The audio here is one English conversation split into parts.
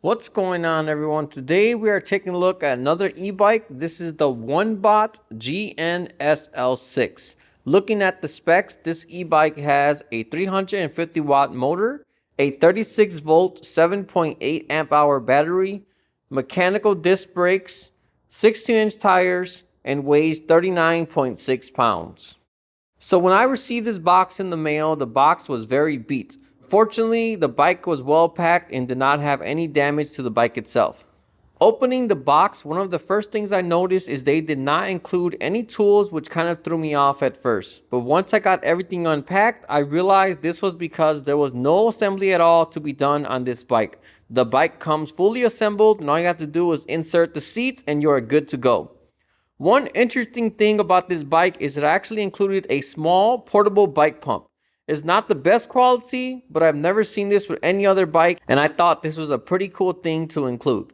What's going on, everyone? Today we are taking a look at another e-bike. This is the OneBot GNS6L. Looking at the specs, this e-bike has a 350 watt motor, a 36 volt 7.8 amp hour battery, mechanical disc brakes, 16-inch tires, and weighs 39.6 pounds. So when I received this box in the mail, the box was very beat. Fortunately, the bike was well packed and did not have any damage to the bike itself. Opening the box, one of the first things I noticed is they did not include any tools, which kind of threw me off at first. But once I got everything unpacked, I realized this was because there was no assembly at all to be done on this bike. The bike comes fully assembled and all you have to do is insert the seats and you're good to go. One interesting thing about this bike is it actually included a small portable bike pump. It's not the best quality, but I've never seen this with any other bike, and I thought this was a pretty cool thing to include.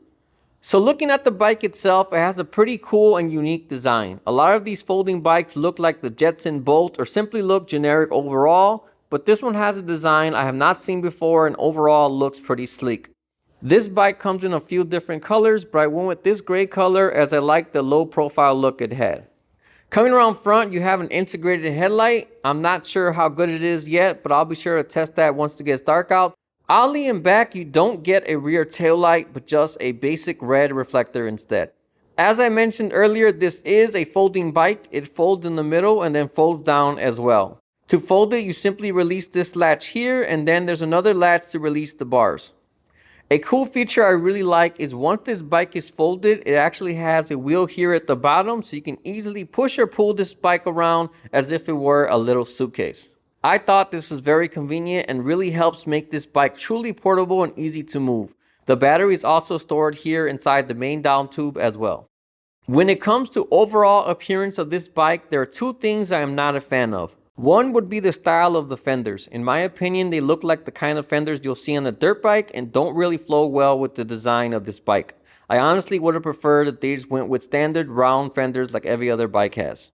So looking at the bike itself, it has a pretty cool and unique design. A lot of these folding bikes look like the Jetson Bolt or simply look generic overall, but this one has a design I have not seen before and overall looks pretty sleek. This bike comes in a few different colors, but I went with this gray color as I like the low profile look it had. Coming around front, you have an integrated headlight. I'm not sure how good it is yet, but I'll be sure to test that once it gets dark out. Oddly, in back, you don't get a rear tail light, but just a basic red reflector instead. As I mentioned earlier, this is a folding bike. It folds in the middle and then folds down as well. To fold it, you simply release this latch here, and then there's another latch to release the bars. A cool feature I really like is once this bike is folded, it actually has a wheel here at the bottom, so you can easily push or pull this bike around as if it were a little suitcase. I thought this was very convenient and really helps make this bike truly portable and easy to move. The battery is also stored here inside the main down tube as well. When it comes to overall appearance of this bike, there are two things I am not a fan of. One would be the style of the fenders. In my opinion, they look like the kind of fenders you'll see on a dirt bike and don't really flow well with the design of this bike. I honestly would have preferred that they just went with standard round fenders like every other bike has.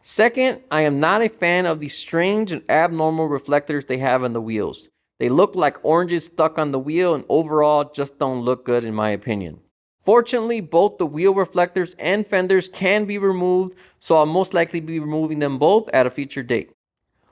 Second, I am not a fan of the strange and abnormal reflectors they have on the wheels. They look like oranges stuck on the wheel and overall just don't look good in my opinion. Fortunately, both the wheel reflectors and fenders can be removed, so I'll most likely be removing them both at a future date.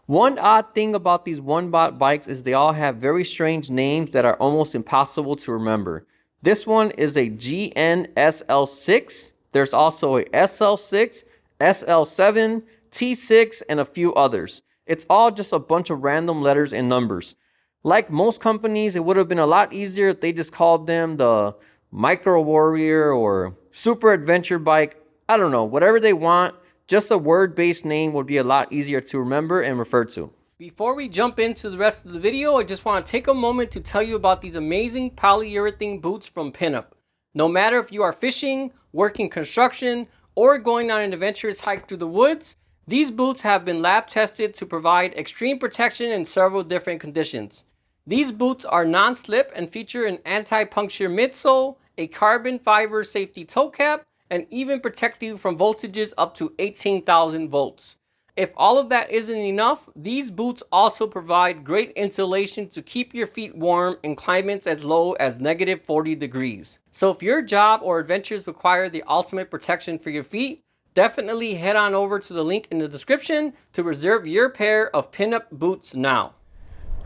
One odd thing about these OneBot bikes is they all have very strange names that are almost impossible to remember. This one is a GNSL6, there's also a SL6, SL7, T6, and a few others. It's all just a bunch of random letters and numbers. Like most companies, it would have been a lot easier if they just called them the Micro Warrior or Super Adventure Bike. I don't know, whatever they want, just a word-based name would be a lot easier to remember and refer to. Before we jump into the rest of the video, I just want to take a moment to tell you about these amazing polyurethane boots from Pinup. No matter if you are fishing, working construction, or going on an adventurous hike through the woods, these boots have been lab tested to provide extreme protection in several different conditions. These boots are non-slip and feature an anti-puncture midsole, a carbon fiber safety toe cap, and even protect you from voltages up to 18,000 volts. If all of that isn't enough, these boots also provide great insulation to keep your feet warm in climates as low as -40 degrees. So if your job or adventures require the ultimate protection for your feet, definitely head on over to the link in the description to reserve your pair of Pinup boots now.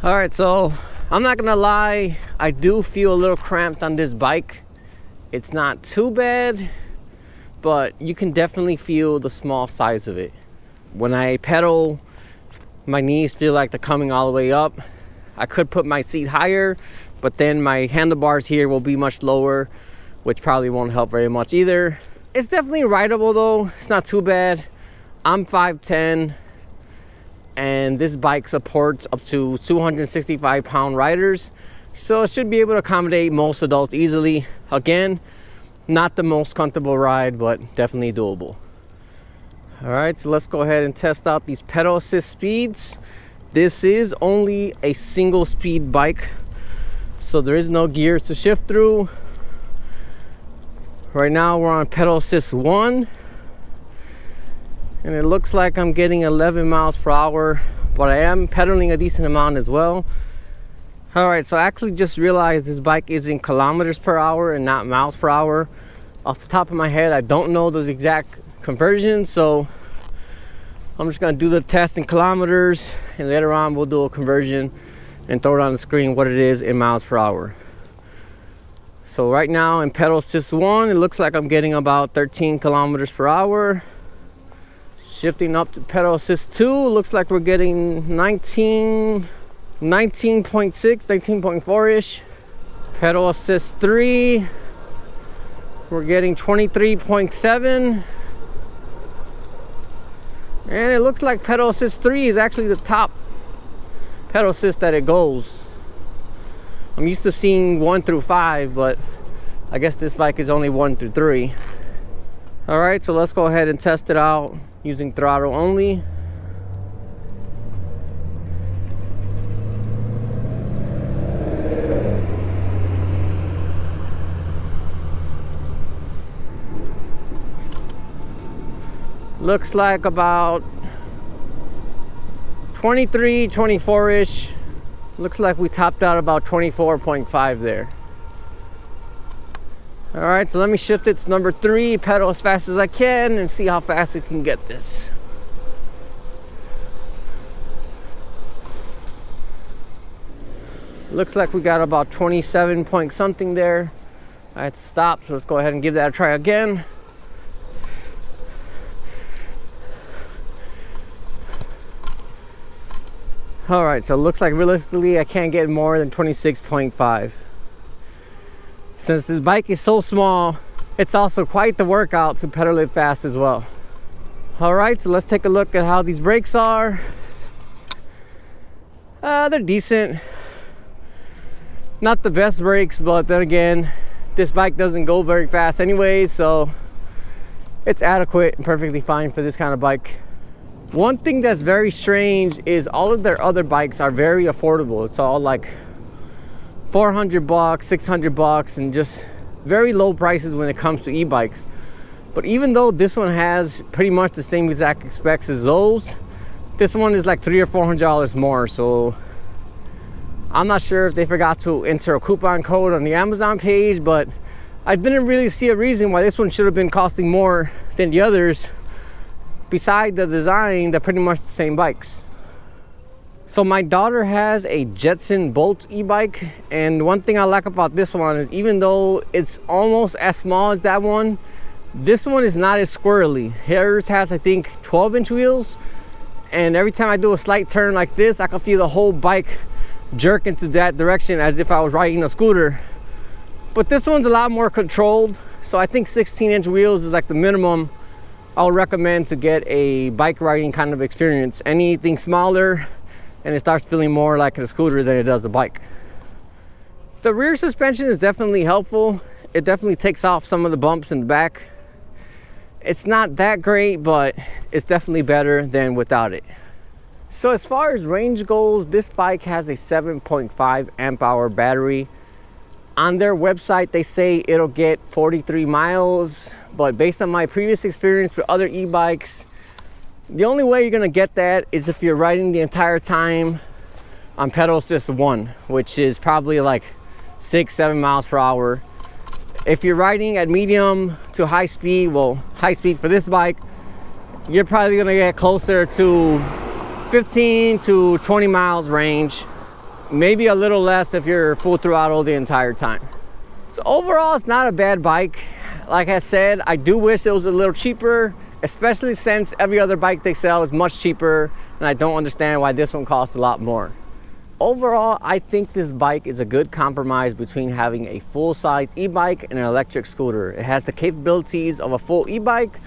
Alright, so I'm not gonna lie, I do feel a little cramped on this bike. It's not too bad, but you can definitely feel the small size of it. When I pedal, my knees feel like they're coming all the way up. I could put my seat higher, but then my handlebars here will be much lower, which probably won't help very much either. It's definitely rideable though, it's not too bad. I'm 5'10", and this bike supports up to 265-pound riders, so it should be able to accommodate most adults easily. Again, not the most comfortable ride, but definitely doable. All right, so let's go ahead and test out these pedal assist speeds. This is only a single speed bike, so there is no gears to shift through. Right now we're on pedal assist 1, and it looks like I'm getting 11 miles per hour, but I am pedaling a decent amount as well. All right, so I actually just realized this bike is in kilometers per hour and not miles per hour. Off the top of my head, I don't know those exact conversions, so I'm just gonna do the test in kilometers, and later on we'll do a conversion and throw it on the screen what it is in miles per hour. So right now in pedal assist 1, it looks like I'm getting about 13 kilometers per hour. Shifting up to pedal assist 2, looks like we're getting 19.6, 19.4-ish. Pedal assist 3, we're getting 23.7. And it looks like pedal assist 3 is actually the top pedal assist that it goes. I'm used to seeing 1 through 5, but I guess this bike is only 1 through 3. All right, so let's go ahead and test it out using throttle only. Looks like about 23, 24-ish. Looks like we topped out about 24.5 there. All right, so let me shift it to number 3, pedal as fast as I can, and see how fast we can get this. Looks like we got about 27 point something there. I had to stop, so let's go ahead and give that a try again. All right, so it looks like realistically I can't get more than 26.5. Since this bike is so small, it's also quite the workout to pedal it fast as well. All right, so let's take a look at how these brakes are. They're decent. Not the best brakes, but then again, this bike doesn't go very fast anyways, so it's adequate and perfectly fine for this kind of bike. One thing that's very strange is all of their other bikes are very affordable. It's all like $400, $600, and just very low prices when it comes to e-bikes. But even though this one has pretty much the same exact specs as those, this one is like $300 or $400 more. So I'm not sure if they forgot to enter a coupon code on the Amazon page, but I didn't really see a reason why this one should have been costing more than the others. Beside the design, they're pretty much the same bikes. So my daughter has a Jetson Bolt e-bike, and one thing I like about this one is even though it's almost as small as that one, this one is not as squirrely. Hers has, I think, 12-inch wheels, and every time I do a slight turn like this, I can feel the whole bike jerk into that direction as if I was riding a scooter. But this one's a lot more controlled, so I think 16-inch wheels is like the minimum I would recommend to get a bike riding kind of experience. Anything smaller and it starts feeling more like a scooter than it does a bike. The rear suspension is definitely helpful. It definitely takes off some of the bumps in the back. It's not that great, but it's definitely better than without it. So as far as range goes, this bike has a 7.5 amp hour battery. On their website, they say it'll get 43 miles, but based on my previous experience with other e-bikes, the only way you're gonna get that is if you're riding the entire time on pedal assist 1, which is probably like 6-7 miles per hour. If you're riding at medium to high speed, well, high speed for this bike, you're probably gonna get closer to 15 to 20 miles range. Maybe a little less if you're full throttle the entire time. So overall, it's not a bad bike. Like I said, I do wish it was a little cheaper, especially since every other bike they sell is much cheaper, and I don't understand why this one costs a lot more. Overall, I think this bike is a good compromise between having a full-size e-bike and an electric scooter. It has the capabilities of a full e-bike,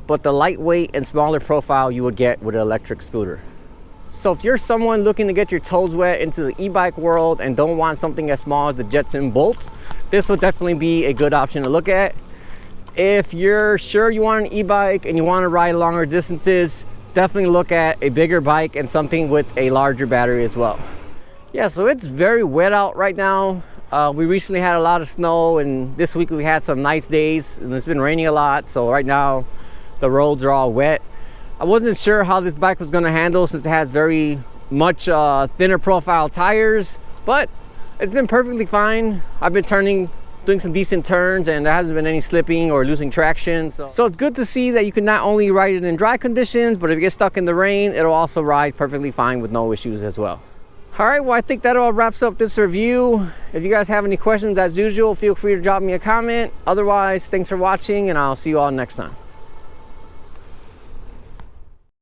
but the lightweight and smaller profile you would get with an electric scooter. So if you're someone looking to get your toes wet into the e-bike world and don't want something as small as the Jetson Bolt, this would definitely be a good option to look at. If you're sure you want an e-bike and you want to ride longer distances, definitely look at a bigger bike and something with a larger battery as well. Yeah, so it's very wet out right now. We recently had a lot of snow, and this week we had some nice days, and it's been raining a lot, so right now the roads are all wet. I wasn't sure how this bike was going to handle since it has very much thinner profile tires, but it's been perfectly fine. I've been doing some decent turns, and there hasn't been any slipping or losing traction. So it's good to see that you can not only ride it in dry conditions, but if you get stuck in the rain, it'll also ride perfectly fine with no issues as well. All right, well, I think that all wraps up this review. If you guys have any questions, as usual, feel free to drop me a comment. Otherwise, thanks for watching, and I'll see you all next time.